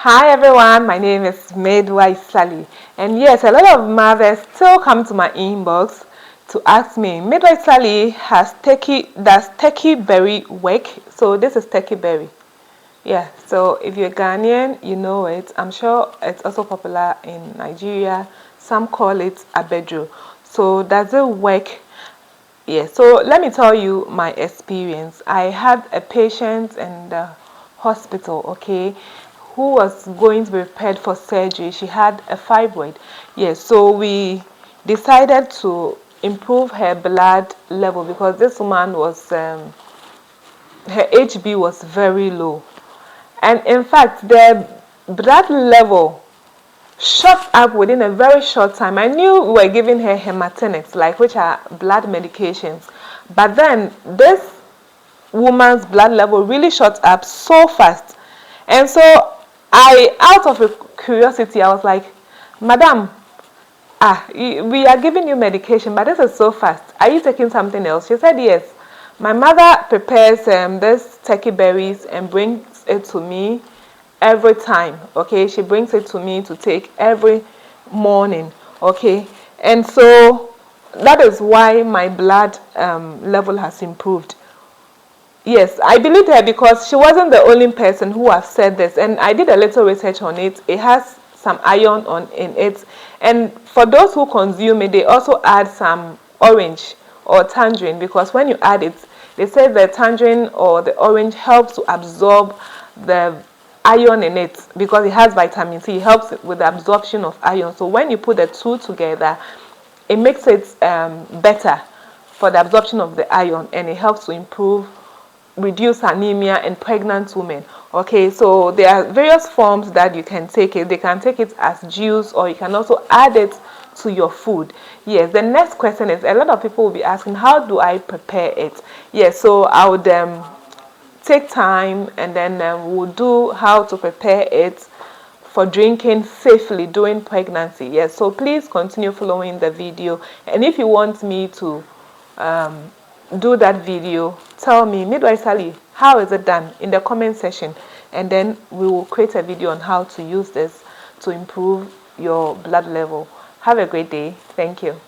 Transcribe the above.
Hi everyone, my name is Midwife Sally, and yes, a lot of mothers still come to my inbox to ask me, Midwife Sally, does turkey berry work? So this is turkey berry. Yeah, so if you're Ghanaian, you know it. I'm sure it's also popular in Nigeria. Some call it abejo. So does it work? Yeah, so let me tell you my experience. I had a patient in the hospital, okay, who was going to be prepared for surgery. She had a fibroid. Yes, so we decided to improve her blood level because this woman was, her HB was very low. And in fact, the blood level shot up within a very short time. I knew we were giving her hematinics, like which are blood medications. But then this woman's blood level really shot up so fast. And so out of a curiosity, I was like, Madam, we are giving you medication, but this is so fast. Are you taking something else? She said, yes. My mother prepares this turkey berries and brings it to me every time. Okay, she brings it to me to take every morning. Okay, and so that is why my blood level has improved. Yes, I believed her because she wasn't the only person who has said this, and I did a little research on it. It has some iron in it, and for those who consume it, they also add some orange or tangerine, because when you add it, they say the tangerine or the orange helps to absorb the iron in it because it has vitamin C. It helps with the absorption of iron. So when you put the two together, it makes it better for the absorption of the iron, and it helps to reduce anemia in pregnant women. Okay, so there are various forms that you can take it. They can take it as juice, or you can also add it to your food. Yes, the next question is, a lot of people will be asking, how do I prepare it? Yes, so I would take time, and then we'll do how to prepare it for drinking safely during pregnancy. Yes, so please continue following the video, and if you want me to do that video, tell me, Midwife Sally, how is it done, in the comment section, and then we will create a video on how to use this to improve your blood level. Have a great day. Thank you.